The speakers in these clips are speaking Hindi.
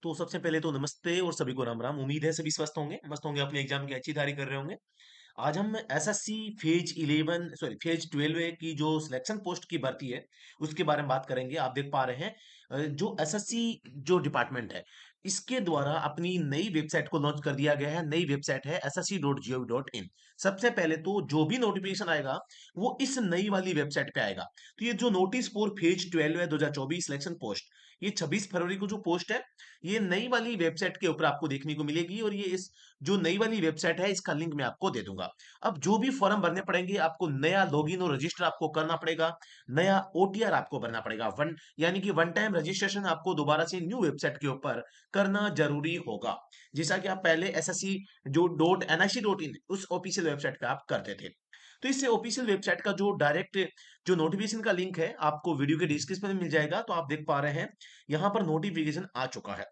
तो सबसे पहले तो नमस्ते और सभी को राम राम। उम्मीद है सभी स्वस्थ होंगे, मस्त होंगे, अपने एग्जाम की अच्छी तैयारी कर रहे होंगे। आज हम एसएससी फेज 12 की जो सिलेक्शन पोस्ट की भर्ती है उसके बारे में बात करेंगे। आप देख पा रहे हैं जो एसएससी जो डिपार्टमेंट है इसके द्वारा अपनी नई वेबसाइट को लॉन्च कर दिया गया है। नई वेबसाइट है ssc.gov.in। सबसे पहले तो जो भी नोटिफिकेशन आएगा वो इस नई वाली वेबसाइट पे आएगा। तो ये जो नोटिस फॉर फेज 12 है 2024 सिलेक्शन पोस्ट, ये 26 फरवरी को जो पोस्ट है ये नई वाली वेबसाइट के ऊपर आपको देखने को मिलेगी। और ये इस जो नई वाली वेबसाइट है इसका लिंक मैं आपको दे दूंगा। अब जो भी फॉर्म भरने पड़ेंगे आपको नया लॉगिन और रजिस्टर आपको करना पड़ेगा, नया ओटीआर आपको भरना पड़ेगा। वन यानी कि वन टाइम रजिस्ट्रेशन आपको दोबारा से न्यू वेबसाइट के ऊपर करना जरूरी होगा, जैसा कि आप पहले एसएससी जो .nic.in उस ऑफिशियल वेबसाइट पे आप करते थे। तो इससे ऑफिशियल वेबसाइट का जो डायरेक्ट जो नोटिफिकेशन का लिंक है आपको वीडियो के डिस्क्रिप्शन में मिल जाएगा। तो आप देख पा रहे हैं यहाँ पर नोटिफिकेशन आ चुका है।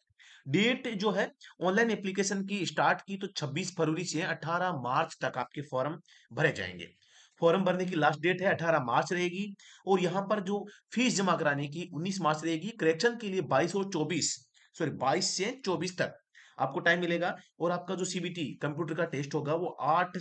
डेट जो है ऑनलाइन एप्लीकेशन की स्टार्ट की तो 26 फरवरी से 18 मार्च तक आपके फॉर्म भरे जाएंगे। फॉर्म भरने की लास्ट डेट है 18 मार्च रहेगी। और यहाँ पर जो फीस जमा कराने की 19 मार्च रहेगी। करेक्शन के लिए 22 से 24 तक आपको टाइम मिलेगा। और आपका जो सीबीटी कंप्यूटर का टेस्ट होगा वो 6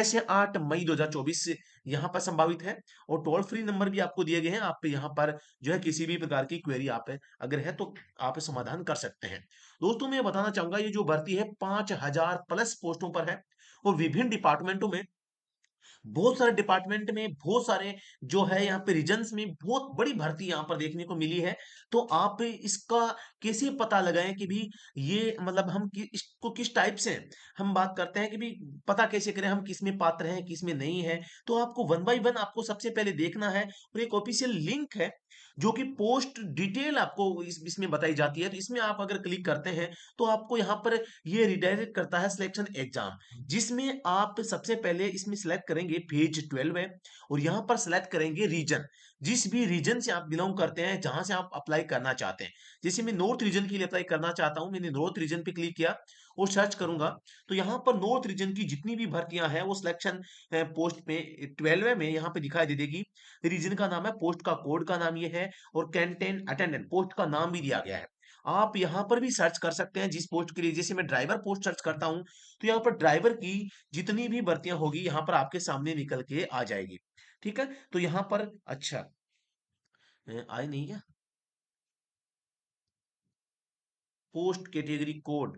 से 8 मई 2024 से यहाँ पर संभावित है। और टोल फ्री नंबर भी आपको दिए गए हैं। आप यहाँ पर जो है किसी भी प्रकार की क्वेरी आप अगर है तो आप समाधान कर सकते हैं। दोस्तों मैं बताना चाहूंगा ये जो भर्ती है 5,000 प्लस पोस्टों पर है। और विभिन्न डिपार्टमेंटों में बहुत सारे डिपार्टमेंट में बहुत सारे जो है यहाँ पे रीजन्स में बहुत बड़ी भर्ती यहाँ पर देखने को मिली है। तो आप इसका कैसे पता लगाएं कि भी ये मतलब इसको किस टाइप से हम बात करते हैं कि भी पता कैसे करें हम किस में पात्र हैं किस में नहीं है। तो आपको वन बाय वन आपको सबसे पहले देखना है। और एक ऑफिशियल लिंक है जो कि पोस्ट डिटेल आपको इसमें बताई जाती है। तो इसमें आप अगर क्लिक करते हैं तो आपको यहाँ पर ये रिडायरेक्ट करता है सिलेक्शन एग्जाम, जिसमें आप सबसे पहले इसमें सिलेक्ट करेंगे पेज 12 है। और यहाँ पर सिलेक्ट करेंगे रीजन, जिस भी रीजन से आप बिलोंग करते हैं जहां से आप अप्लाई करना चाहते हैं। जैसे मैं नॉर्थ रीजन के लिए अप्लाई करना चाहता हूं, मैंने नॉर्थ रीजन पे क्लिक किया और सर्च करूंगा। तो यहाँ पर नॉर्थ रीजन की जितनी भी भर्तियां हैं वो सिलेक्शन पोस्ट पे 12 में यहाँ पे दिखाई दे देगी। रीजन का नाम है, पोस्ट का कोड का नाम ये है, और कैंटेन अटेंडेंट पोस्ट का नाम भी दिया गया है। आप यहाँ पर भी सर्च कर सकते हैं जिस पोस्ट के लिए। जैसे मैं ड्राइवर पोस्ट सर्च करता हूं तो यहाँ पर ड्राइवर की जितनी भी भर्तियां होगी यहाँ पर आपके सामने निकल के आ जाएगी। ठीक है, तो यहाँ पर अच्छा आए नहीं क्या पोस्ट कैटेगरी कोड।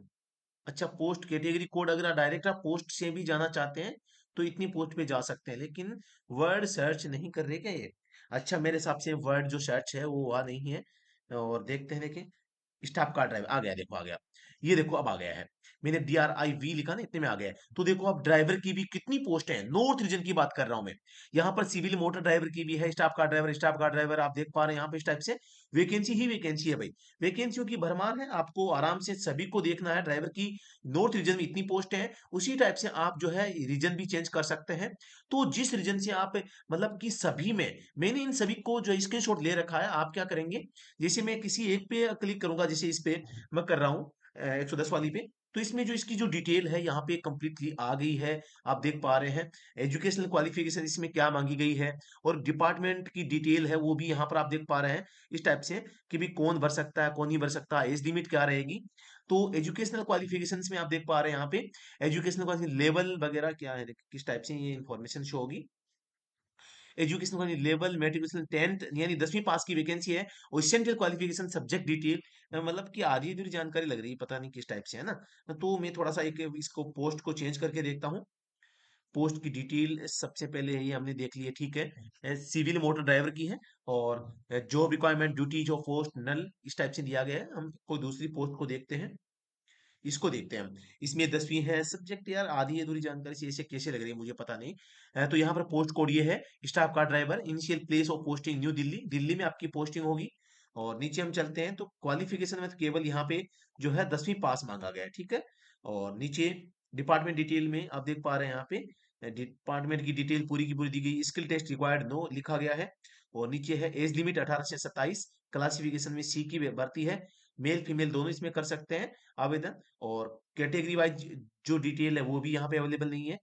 अच्छा, पोस्ट कैटेगरी कोड अगर आप डायरेक्ट आप पोस्ट से भी जाना चाहते हैं तो इतनी पोस्ट पे जा सकते हैं, लेकिन वर्ड सर्च नहीं कर रहे क्या ये। अच्छा, मेरे हिसाब से वर्ड जो सर्च है वो वह नहीं है। और देखते हैं, देखें स्टाफ कार ड्राइवर आ गया, देखो आ गया। ये देखो अब आ गया है। मैंने DRIV लिखा ना, इतने में आ गया है। तो देखो अब ड्राइवर की भी कितनी पोस्ट है, नॉर्थ रीजन की बात कर रहा हूं मैं। यहाँ पर सिविल मोटर ड्राइवर की भी है, स्टाफ कार ड्राइवर आप देख पा रहे हैं यहाँ पे इस टाइप से वैकेंसी ही वैकेंसी है भाई। वैकेंसियों की भरमार है, आपको आराम से सभी को देखना है। ड्राइवर की नॉर्थ रीजन में इतनी पोस्ट है, उसी टाइप से आप जो है रीजन भी चेंज कर सकते हैं। तो जिस रीजन से आप मतलब कि सभी में, मैंने इन सभी को जो स्क्रीनशॉट ले रखा है। आप क्या करेंगे, जैसे मैं किसी एक पे क्लिक करूंगा, जैसे इस पे मैं कर रहा हूँ 110 वाली पे। तो इसमें जो इसकी जो डिटेल है यहाँ पे कंप्लीटली आ गई है। आप देख पा रहे हैं एजुकेशनल क्वालिफिकेशन इसमें क्या मांगी गई है, और डिपार्टमेंट की डिटेल है वो भी यहाँ पर आप देख पा रहे हैं इस टाइप से कि भी कौन भर सकता है कौन नहीं भर सकता, एज लिमिट क्या रहेगी। तो एजुकेशनल क्वालिफिकेशंस में आप देख पा रहे हैं यहाँ पे एजुकेशनल क्वालिफिकेशन लेवल वगैरह क्या है, किस टाइप से ये इन्फॉर्मेशन शो होगी। एजुकेशन का लेवल मेट्रिकुलेशन 10th यानी 10वीं पास की वैकेंसी है। और एसेंशियल क्वालिफिकेशन सब्जेक्ट डिटेल, मतलब कि आधी अधूरी जानकारी लग रही है, पता नहीं किस टाइप से है ना। तो मैं थोड़ा सा एक इसको पोस्ट को चेंज करके देखता हूँ। पोस्ट की डिटेल सबसे पहले ये हमने देख ली है, ठीक है, सिविल मोटर ड्राइवर की है। और job requirement duties of post नल इस टाइप से दिया गया है। हम कोई दूसरी पोस्ट को देखते हैं, इसको देखते हैं हम। इसमें 10वीं है सब्जेक्ट, यार आधी अधूरी जानकारी से ऐसे कैसे लग रही है मुझे पता नहीं। तो यहाँ पर पोस्ट कोड ये है staff car driver, initial place of posting new Delhi, Delhi में आपकी पोस्टिंग होगी। और नीचे हम चलते हैं तो क्वालिफिकेशन में तो केवल यहाँ पे जो है 10वीं पास मांगा गया है, ठीक है। और नीचे डिपार्टमेंट डिटेल में आप देख पा रहे हैं यहाँ पे डिपार्टमेंट की डिटेल पूरी की पूरी दी गई। स्किल टेस्ट रिक्वायर्ड नो लिखा गया है। और नीचे है एज लिमिट 18 से 27, क्लासिफिकेशन में सी की भर्ती है, मेल फीमेल दोनों इसमें कर सकते हैं आवेदन। और कैटेगरी वाइज जो डिटेल है वो भी यहाँ पे अवेलेबल नहीं है,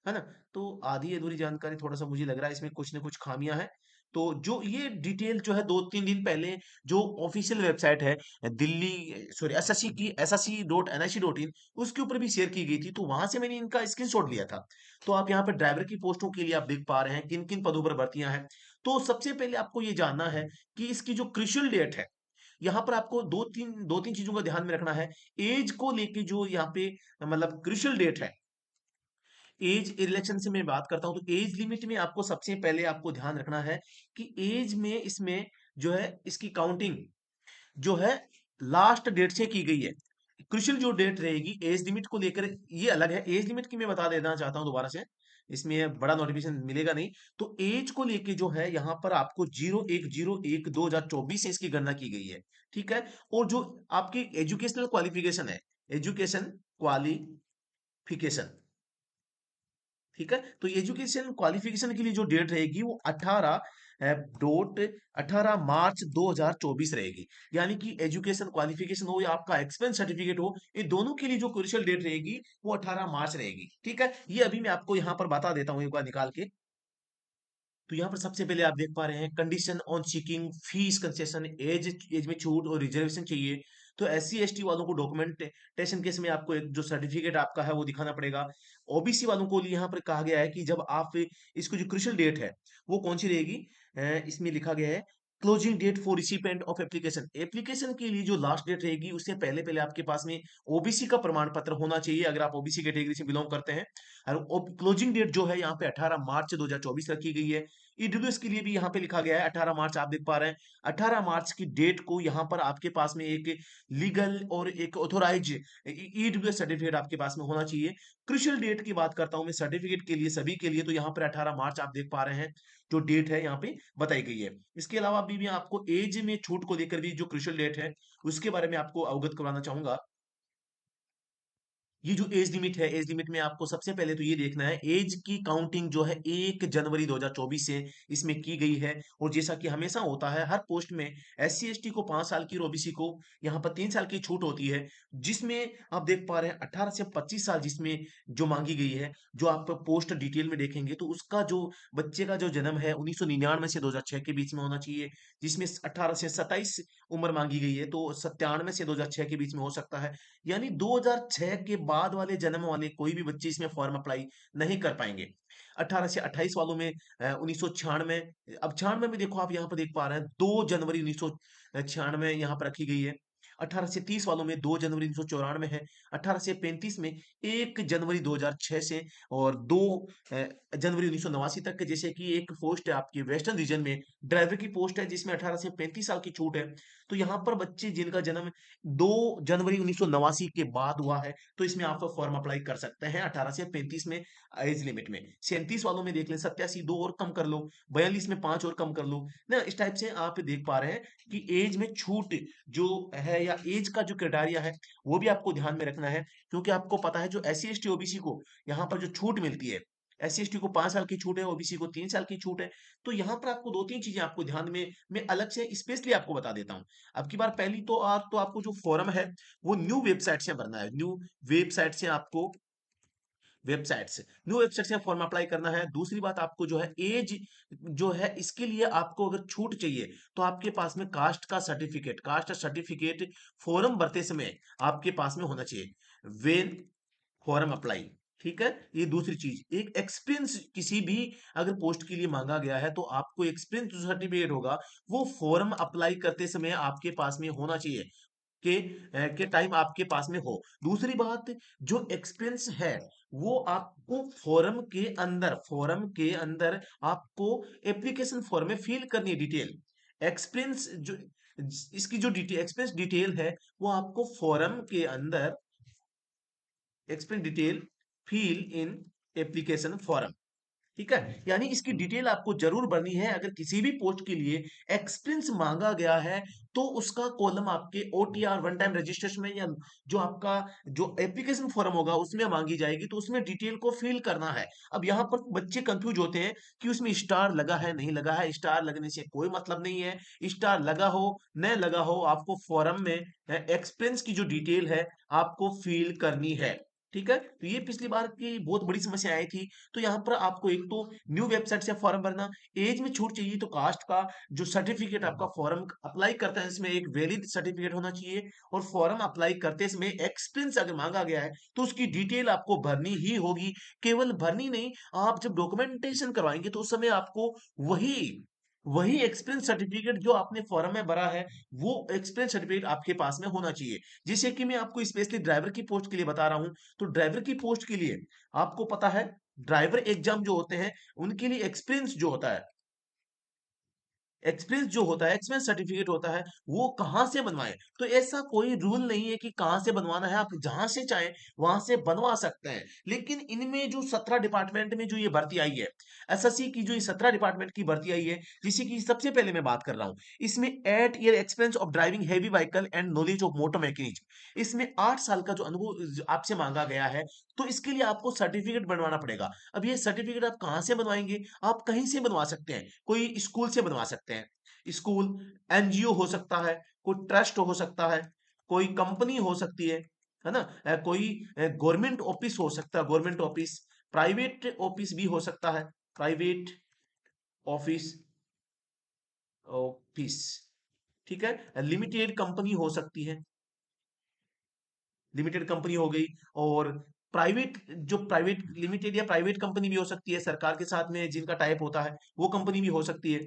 है ना। तो आधी अधूरी जानकारी थोड़ा सा मुझे लग रहा है इसमें कुछ ना कुछ खामियां हैं। तो जो ये डिटेल जो है 2-3 दिन पहले जो ऑफिशियल वेबसाइट है दिल्ली सॉरी एसएससी की ssc.nic.in उसके ऊपर भी शेयर की गई थी, तो वहां से मैंने इनका स्क्रीनशॉट लिया था। तो आप यहाँ पे ड्राइवर की पोस्टों के लिए आप देख पा रहे हैं किन किन पदों पर भर्तियां हैं। तो सबसे पहले आपको ये जानना है कि इसकी जो क्रिशियल डेट है, यहाँ पर आपको दो तीन चीजों का ध्यान में रखना है। एज को लेके जो यहाँ पे मतलब क्रिशियल डेट है, एज इलेक्शन से मैं बात करता हूं, तो एज लिमिट में आपको सबसे पहले आपको ध्यान रखना है कि एज में इसमें जो है इसकी काउंटिंग जो है लास्ट डेट से की गई है। क्रुशियल जो डेट रहेगी एज लिमिट को लेकर ये अलग है। एज लिमिट की मैं बता देना चाहता हूं दोबारा से, इसमें बड़ा नोटिफिकेशन मिलेगा नहीं। तो एज को लेके जो है यहाँ पर आपको 01/01/2024 से इसकी गणना की गई है। ठीक है। और जो आपकी एजुकेशनल क्वालिफिकेशन है, एजुकेशन क्वालिफिकेशन, ठीक है, तो एजुकेशन क्वालिफिकेशन के लिए जो डेट रहेगी वो 18 मार्च 2024 रहेगी। यानी कि एजुकेशन क्वालिफिकेशन हो या आपका एक्सपीरियंस सर्टिफिकेट हो, इन दोनों के लिए जो क्रूशियल डेट रहेगी वो 18 मार्च रहेगी। ठीक है, ये अभी मैं आपको यहाँ पर बता देता हूँ एक बार निकाल के। तो यहाँ पर सबसे पहले आप देख पा रहे हैं condition on seeking fees concession, age age में छूट और रिजर्वेशन चाहिए। तो SC ST वालों को डॉक्यूमेंटेशन केस में आपको एक जो सर्टिफिकेट आपका है वो दिखाना पड़ेगा। OBC वालों को लिए यहाँ पर कहा गया है कि जब आप इसको जो क्रुशियल डेट है वो कौन सी रहेगी, इसमें लिखा गया है closing date for recipient of application. Application के लिए जो लास्ट डेट रहेगी उससे पहले पहले आपके पास में OBC का प्रमाण पत्र होना चाहिए अगर आप OBC कैटेगरी से बिलोंग करते हैं। और क्लोजिंग डेट जो है यहाँ पे 18 मार्च 2024 रखी गई है। ईडब्ल्यूएस के लिए भी यहाँ पे लिखा गया है 18 मार्च, आप देख पा रहे हैं। 18 मार्च की डेट को यहाँ पर आपके पास में एक लीगल और एक ऑथोराइज ईडब्ल्यूएस सर्टिफिकेट आपके पास में होना चाहिए। क्रुशियल डेट की बात करता हूं मैं सर्टिफिकेट के लिए सभी के लिए, तो यहाँ पर 18 मार्च आप देख पा रहे हैं जो डेट है यहाँ पे बताई गई है। इसके अलावा अभी भी आपको एज में छूट को लेकर भी जो क्रुशियल डेट है उसके बारे में आपको अवगत करवाना चाहूंगा। ये जो एज लिमिट है, एज लिमिट में आपको सबसे पहले तो ये देखना है एज की काउंटिंग जो है 1 जनवरी 2024 से इसमें की गई है। और जैसा कि हमेशा होता है हर पोस्ट में SC ST को 5 साल की और OBC को यहाँ पर 3 साल की छूट होती है, जिसमें आप देख पा रहे हैं 18 से 25 साल जिसमें जो मांगी गई है। जो आप पोस्ट डिटेल में देखेंगे तो उसका जो बच्चे का जो जन्म है 1999 से 2006 के बीच में होना चाहिए, जिसमें 18 से 27 उम्र मांगी गई है, तो 97 से 2006 के बीच में हो सकता है। यानी 2006 के बाद वाले जन्म वाले कोई भी बच्चे इसमें फॉर्म अप्लाई नहीं कर पाएंगे। 18 से 28 वालों में 1996, अब 96 में देखो आप यहाँ पर देख पा रहे हैं 2 जनवरी 1996 यहाँ पर रखी गई है। 18 से 30 वालों में 2 जनवरी 1994 है। 18 से 35 में 1 जनवरी 2006 से और 2 जनवरी 1989 तक के, जैसे कि एक पोस्ट है आपकी वेस्टर्न रीजन में ड्राइवर की पोस्ट है जिसमें 18 से 35 साल की छूट है। तो यहाँ पर बच्चे जिनका जन्म 2 जनवरी 1989 के बाद हुआ है तो इसमें आप फॉर्म अप्लाई कर सकते हैं 18 से 35 में एज लिमिट में। 37 वालों में देख लें 87, 2 और कम कर लो। 42 में 5 और कम कर लो ना। इस टाइप से आप देख पा रहे हैं कि एज में छूट जो है या एज का जो क्राइटेरिया है वो भी आपको ध्यान में रखना है। क्योंकि आपको पता है जो SC ST OBC को यहाँ पर जो छूट मिलती है, SC ST को 5 साल की छूट है, OBC को 3 साल की छूट है। तो यहाँ पर आपको 2-3 चीजें आपको ध्यान में मैं अलग से स्पेशली आपको बता देता हूँ। अब की बार पहली तो आपको जो फॉर्म है वो न्यू वेबसाइट से भरना है। वेबसाइट से आपको न्यू वेबसाइट से फॉर्म अप्लाई करना है। दूसरी बात आपको जो है एज जो है इसके लिए आपको अगर छूट चाहिए तो आपके पास में कास्ट सर्टिफिकेट फॉर्म भरते समय आपके पास में होना चाहिए वेन फॉर्म अप्लाई। ठीक है, ये दूसरी चीज। एक एक्सपीरियंस किसी भी अगर पोस्ट के लिए मांगा गया है तो आपको एक्सपीरियंस जो सर्टिफिकेट होगा वो फॉर्म अप्लाई करते समय आपके पास में होना चाहिए के टाइम आपके पास में हो। दूसरी बात, जो एक्सपेंस है वो आपको फॉर्म के अंदर आपको एप्लीकेशन फॉर्म में फिल करनी है डिटेल। एक्सपेंस जो इसकी जो डिटेल एक्सपेंस डिटेल है वो आपको फॉर्म के अंदर expense detail fill in application form. ठीक है, यानी इसकी डिटेल आपको जरूर भरनी है। अगर किसी भी पोस्ट के लिए एक्सपीरियंस मांगा गया है तो उसका कॉलम आपके OTR वन टाइम रजिस्ट्रेशन में या जो आपका जो एप्लीकेशन फॉर्म होगा उसमें मांगी जाएगी, तो उसमें डिटेल को फिल करना है। अब यहाँ पर बच्चे कंफ्यूज होते हैं कि उसमें स्टार लगा है नहीं लगा है। स्टार लगने से कोई मतलब नहीं है, स्टार लगा हो न लगा हो, आपको फॉर्म में एक्सपीरियंस की जो डिटेल है आपको फिल करनी है। ठीक है? तो ये पिछली बार की बहुत बड़ी समस्या आई थी। तो यहाँ पर आपको एक तो न्यू वेबसाइट से फॉर्म भरना, ऐज में छूट चाहिए तो कास्ट का जो सर्टिफिकेट आपका फॉर्म अप्लाई करता है इसमें एक वैलिड सर्टिफिकेट होना चाहिए, और फॉर्म अप्लाई करते समय एक्सपीरियंस अगर मांगा गया है तो उसकी डिटेल आपको भरनी ही होगी। केवल भरनी नहीं, आप जब डॉक्यूमेंटेशन करवाएंगे तो उस समय आपको वही वही एक्सपीरियंस सर्टिफिकेट जो आपने फॉर्म में भरा है, वो एक्सपीरियंस सर्टिफिकेट आपके पास में होना चाहिए। जैसे कि मैं आपको स्पेशली ड्राइवर की पोस्ट के लिए बता रहा हूं, तो ड्राइवर की पोस्ट के लिए आपको पता है, ड्राइवर एग्जाम जो होते हैं उनके लिए एक्सपीरियंस जो होता है, एक्सपीरियंस जो होता है, एक्सपीरियंस सर्टिफिकेट होता है, वो कहाँ से बनवाएं? तो ऐसा कोई रूल नहीं है कि कहाँ से बनवाना है, आप जहां से चाहें वहां से बनवा सकते हैं। लेकिन इनमें जो 17 डिपार्टमेंट में जो ये भर्ती आई है, एसएससी की जो ये 17 डिपार्टमेंट की भर्ती आई है, जिससे कि सबसे पहले मैं बात कर रहा हूँ, इसमें 8 year experience of driving heavy vehicle and knowledge of motor mechanism, इसमें 8 साल का जो अनुभव आपसे मांगा गया है। तो इसके लिए आपको सर्टिफिकेट बनवाना पड़ेगा। अब ये सर्टिफिकेट आप कहाँ से बनवाएंगे? आप कहीं से बनवा सकते हैं, कोई स्कूल से बनवा सकते हैं, स्कूल, एनजीओ हो सकता है, कोई ट्रस्ट हो सकता है, कोई कंपनी हो सकती है ना? कोई गवर्नमेंट ऑफिस हो सकता है, गवर्नमेंट ऑफिस, प्राइवेट ऑफिस भी हो सकता है, प्राइवेट ऑफिस, ऑफिस, ठीक है, लिमिटेड कंपनी हो सकती है, लिमिटेड कंपनी हो गई, और प्राइवेट, जो प्राइवेट लिमिटेड या प्राइवेट कंपनी भी हो सकती है, सरकार के साथ में जिनका टाइप होता है वो कंपनी भी हो सकती है,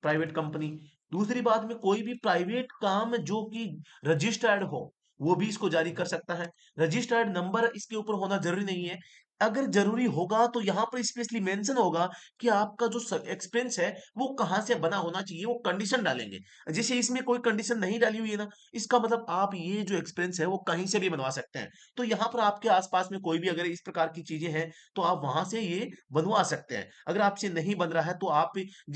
प्राइवेट कंपनी। दूसरी बात में कोई भी प्राइवेट काम जो कि रजिस्टर्ड हो, वो भी इसको जारी कर सकता है। रजिस्टर्ड नंबर इसके ऊपर होना जरूरी नहीं है। अगर जरूरी होगा तो यहाँ पर स्पेशली मेंशन होगा कि आपका जो एक्सपेंस है वो कहाँ से बना होना चाहिए, वो कंडीशन डालेंगे। जैसे इसमें कोई कंडीशन नहीं डाली हुई है ना, इसका मतलब आप ये जो एक्सपेंस है वो कहीं से भी बनवा सकते हैं। तो यहाँ पर आपके आसपास में कोई भी अगर इस प्रकार की चीजें हैं तो आप वहां से ये बनवा सकते हैं। अगर आपसे नहीं बन रहा है तो आप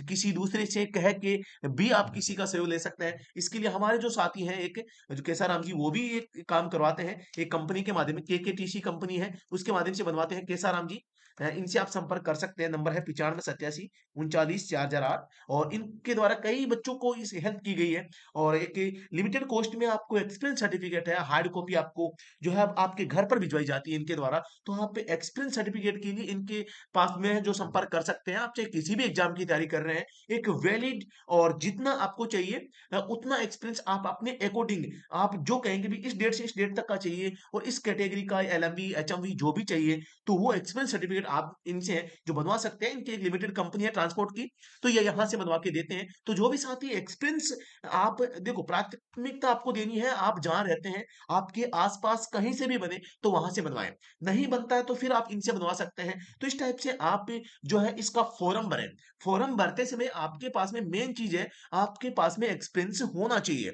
किसी दूसरे से कह के भी आप किसी का सहयोग ले सकते हैं। इसके लिए हमारे जो साथी हैं, एक जो केसाराम जी, वो भी एक काम करवाते हैं, एक कंपनी के माध्यम में, केकेटीसी कंपनी है, उसके माध्यम से बनवाते हैं केसाराम जी। इनसे आप संपर्क कर सकते हैं। नंबर है 9587 39 4008, और इनके द्वारा कई बच्चों को इस हेल्प की गई है। और एक लिमिटेड कॉस्ट में आपको एक्सपीरियंस सर्टिफिकेट है, हार्ड कॉपी आपको जो है आपके घर पर भिजवाई जाती है इनके द्वारा। तो आप एक्सपीरियंस सर्टिफिकेट के लिए इनके पास में जो संपर्क कर सकते हैं, आप चाहे किसी भी एग्जाम की तैयारी कर रहे हैं, एक वैलिड और जितना आपको चाहिए उतना एक्सपीरियंस आप अपने अकॉर्डिंग, आप जो कहेंगे भी इस डेट से इस डेट तक का चाहिए और इस कैटेगरी का एलएमवी एचएमवी जो भी चाहिए, तो वो एक्सपीरियंस सर्टिफिकेट आप इनसे जो बनवा सकते हैं। इनकी एक लिमिटेड कंपनी है ट्रांसपोर्ट की, तो ये यहाँ से बनवा के देते हैं। तो जो भी साथी एक्सपीरियंस, आप देखो, प्राथमिकता आपको देनी है, आप जहां रहते हैं आपके आसपास कहीं से भी बने तो वहां से बनवाएं। नहीं बनता है तो फिर आप इनसे बनवा सकते हैं। तो इस टाइप से आप जो है इसका फॉर्म भरें। फॉर्म भरते समय आपके पास में मेन चीज है, आपके पास में एक्सपीरियंस होना चाहिए।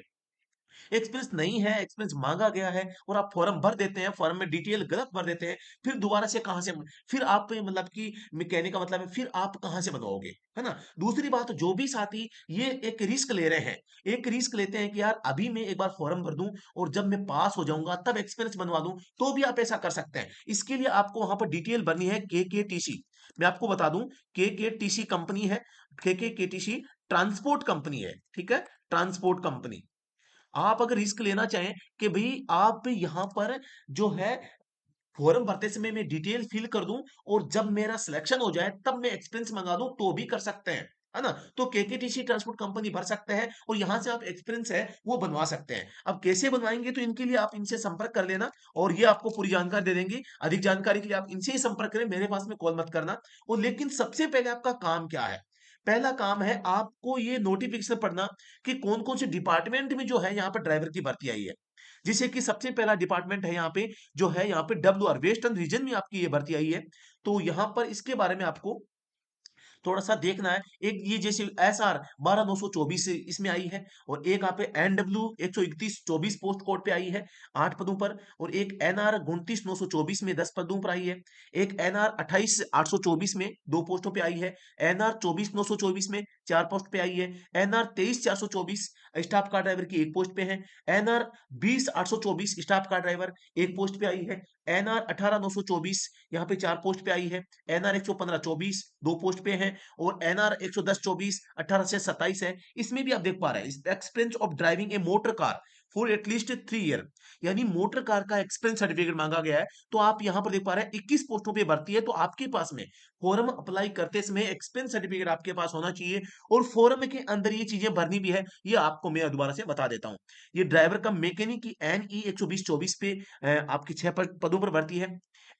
एक्सपीरियंस नहीं है, एक्सपीरियंस मांगा गया है और आप फॉर्म भर देते हैं, फॉर्म में डिटेल गलत भर देते हैं, फिर दोबारा से कहां से, फिर आप मतलब कि मैं कहने का मतलब है, फिर आप कहां से बनवाओगे, है ना? दूसरी बात, जो भी साथी ये एक रिस्क ले रहे हैं, एक रिस्क लेते हैं कि यार अभी मैं एक बार फॉर्म भर दूं और जब मैं पास हो जाऊंगा तब एक्सपीरियंस बनवा दूं, तो भी आप ऐसा कर सकते हैं। इसके लिए आपको वहां पर डिटेल भरनी है, केकेटीसी। मैं आपको बता दूं, केकेटीसी कंपनी है, केकेटीसी ट्रांसपोर्ट कंपनी है, ठीक है, ट्रांसपोर्ट कंपनी। आप अगर रिस्क लेना चाहें कि भाई आप यहाँ पर जो है फॉर्म भरते समय मैं डिटेल फिल कर दूं और जब मेरा सिलेक्शन हो जाए तब मैं एक्सपीरियंस मंगा दूं, तो भी कर सकते हैं, है ना? तो केकेटीसी ट्रांसपोर्ट कंपनी भर सकते हैं और यहां से आप एक्सपीरियंस है वो बनवा सकते हैं। अब कैसे बनवाएंगे, तो इनके लिए आप इनसे संपर्क कर लेना और ये आपको पूरी जानकारी दे देंगे। अधिक जानकारी के लिए आप इनसे ही संपर्क करें, मेरे पास में कॉल मत करना। और लेकिन सबसे पहले आपका काम क्या है? पहला काम है आपको ये नोटिफिकेशन पढ़ना कि कौन कौन से डिपार्टमेंट में जो है यहाँ पर ड्राइवर की भर्ती आई है। जिसे कि सबसे पहला डिपार्टमेंट है यहाँ पे, जो है यहाँ पे डब्ल्यू आर, वेस्टर्न रीजन में आपकी ये भर्ती आई है। तो यहाँ पर इसके बारे में आपको थोड़ा सा देखना है। एक ये जैसे एस आर 12,924 इसमें आई है, और एक यहाँ पे NW 131 24 पोस्ट कोड पे आई है 8 पदों पर, और एक NR 29,924 में 10 पदों पर आई है, एक NR 28,824 में 2 पोस्टों पे आई है, NR 24,924 में 4 पोस्ट पे आई है, NR 23,424 स्टाफ कार ड्राइवर की 1 पोस्ट पे है, NR 20,824 staff car driver 1 post पे आई है, NR 18,924 यहाँ पे 4 पोस्ट पे आई है, NR 115,24 2 पोस्ट पे है, और NR 110,24 18 से 27 है। इसमें भी आप देख पा रहे हैं, experience of driving A motor car for at least 3 year, यानी मोटर कार का एक्सपीरियंस सर्टिफिकेट मांगा गया है। तो आप यहां पर देख पा रहे हैं 21 पोस्टों पे भर्ती है, तो आपके पास में फॉर्म अप्लाई करते समय एक्सपीरियंस सर्टिफिकेट आपके पास होना चाहिए, और फॉर्म के अंदर ये चीजें भरनी भी है, ये आपको मैं दोबारा से बता देता हूँ। ये ड्राइवर का मैकेनिक की NE 120-24 पे आपकी 6 पदों पर भर्ती है।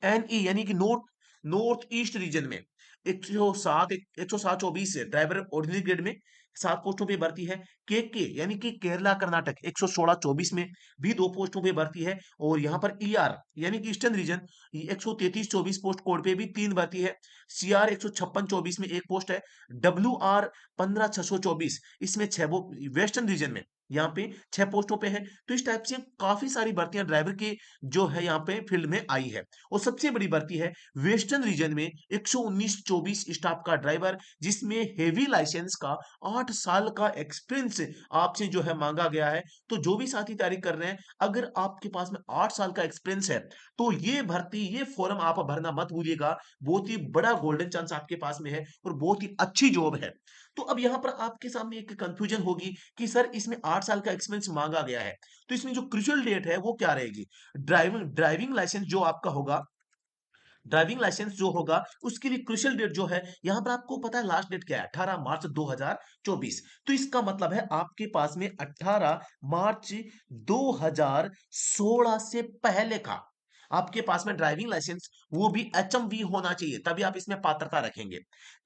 NE यानी कि नॉर्थ ईस्ट रीजन में 107 ड्राइवर ऑर्डिनरी ग्रेड में 7 पोस्टों पे भर्ती है। के यानी कि केरला कर्नाटक 116-24 में भी 2 पोस्टों पे भर्ती है। और यहाँ पर ER यानी कि ईस्टर्न रीजन 133-24 पोस्ट कोड पे भी 3 भर्ती है। CR 156-24 में 1 पोस्ट है। WR 15-624 इसमें 6 वेस्टर्न रीजन में यहाँ पे 6 पोस्टों पे है। तो इस टाइप से काफी सारी भर्तियां ड्राइवर की जो है यहाँ पे फील्ड में आई है। और सबसे बड़ी भर्ती है वेस्टर्न रीजन में 119-24 स्टाफ का ड्राइवर, जिसमें हेवी लाइसेंस का 8 साल का एक्सपीरियंस आपसे जो है मांगा गया है। तो जो भी साथी तैयारी कर रहे हैं, अगर आपके पास में 8 साल का एक्सपीरियंस है, तो ये भर्ती, ये फॉर्म आप भरना मत भूलिएगा। बहुत ही बड़ा गोल्डन चांस आपके पास में है और बहुत ही अच्छी जॉब है। तो अब यहाँ पर आपके सामने एक कंफ्यूजन होगी कि सर इसमें 8 साल का एक्सपीरियंस मांगा गया है, तो इसमें जो क्रूशियल डेट है वो क्या रहेगी? ड्राइविंग लाइसेंस जो आपका होगा, ड्राइविंग लाइसेंस जो होगा उसके लिए क्रूशियल डेट जो है, यहां पर आपको पता है लास्ट डेट क्या है? 18 मार्च 2024। तो इसका मतलब है आपके पास में 18 मार्च 2016 से पहले का आपके पास में ड्राइविंग लाइसेंस, वो भी HMV होना चाहिए, तभी आप इसमें पात्रता रखेंगे।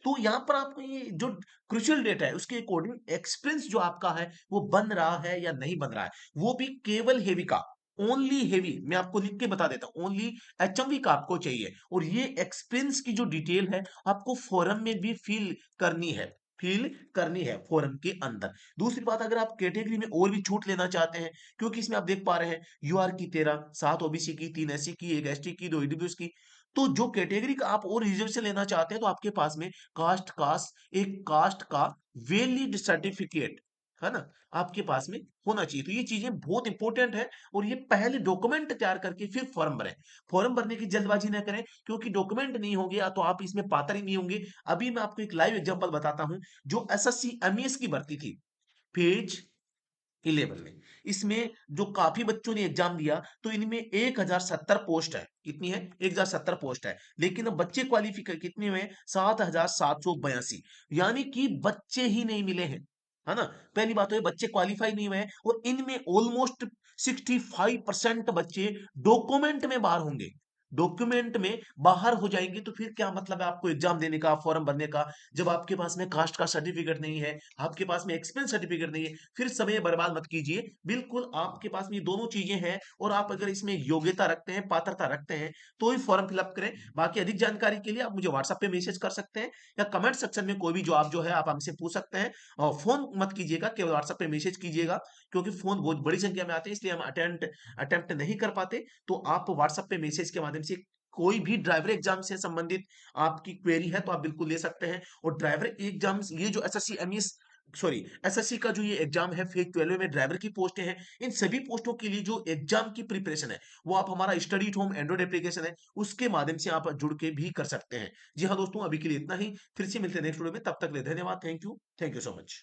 तो यहां पर आपको ये जो क्रूशियल डेट है उसके अकॉर्डिंग एक्सपीरियंस जो आपका है वो बन रहा है या नहीं बन रहा है, वो भी केवल हेवी का, ओनली हेवी, मैं आपको लिख के बता देता हूं, ओनली HMV का आपको चाहिए। और ये एक्सपीरियंस की जो डिटेल है आपको फोरम में भी फिल करनी है फोरम के अंदर। दूसरी बात, अगर आप कैटेगरी में और भी छूट लेना चाहते हैं, क्योंकि इसमें आप देख पा रहे हैं UR की 13, 7 OBC की, 3 SC की, 1 ST की, 2 EWS की। तो जो कैटेगरी का आप और रिजर्वेशन लेना चाहते हैं, तो आपके पास में कास्ट का वैलिड सर्टिफिकेट है ना, आपके पास में होना चाहिए। तो ये चीजें बहुत इंपॉर्टेंट है। और ये पहले डॉक्यूमेंट तैयार करके फिर फॉर्म भरें। फॉर्म भरने की जल्दबाजी ना करें, क्योंकि डॉक्यूमेंट नहीं होंगे या तो आप इसमें पात्र ही नहीं होंगे। अभी मैं आपको एक लाइव एग्जांपल बताता हूं, जो SSC MES की भर्ती थी फेज 11 में, इसमें जो काफी बच्चों ने एग्जाम दिया, तो इनमें 1070 पोस्ट है। कितनी है? 1070 पोस्ट है। लेकिन अब बच्चे क्वालिफाई कितने हुए? 7782, यानी कि बच्चे ही नहीं मिले हैं, है ना। पहली बात तो ये बच्चे क्वालिफाई नहीं हुए हैं, और इनमें ऑलमोस्ट 65% बच्चे डॉक्यूमेंट में बाहर होंगे, डॉक्यूमेंट में बाहर हो जाएंगे। तो फिर क्या मतलब है आपको एग्जाम देने का, फॉर्म भरने का, जब आपके पास में कास्ट का सर्टिफिकेट नहीं है, आपके पास में एक्सपीरियंस सर्टिफिकेट नहीं है। फिर समय बर्बाद मत कीजिए। बिल्कुल आपके पास में ये दोनों चीजें हैं, और आप अगर इसमें योग्यता रखते हैं, पात्रता रखते हैं, तो ही फॉर्म फिलअप करें। बाकी अधिक जानकारी के लिए आप मुझे व्हाट्सएप पे मैसेज कर सकते हैं, या कमेंट सेक्शन में कोई भी जवाब जो है आप हमसे पूछ सकते हैं। और फोन मत कीजिएगा, केवल व्हाट्सएप पे मैसेज कीजिएगा, क्योंकि फोन बहुत बड़ी संख्या में आते हैं, इसलिए हम अटेम्प्ट नहीं कर पाते। तो आप व्हाट्सएप पे मैसेज के माध्यम से कोई भी ड्राइवर एग्जाम से संबंधित आपकी क्वेरी है तो आप बिल्कुल ले सकते हैं। और ड्राइवर एग्जाम, ये जो SSC MES, सॉरी, SSC का जो ये एग्जाम है फेज 12 में ड्राइवर की पोस्टें हैं, इन सभी पोस्टों के लिए जो एग्जाम की प्रिपरेशन है, वो आप हमारा study at home Android application है, उसके माध्यम से आप जुड़ के भी कर सकते हैं। जी हाँ दोस्तों, अभी के लिए इतना ही। फिर से मिलते हैं नेक्स्ट वीडियो में, तब तक ले धन्यवाद। Thank you so much.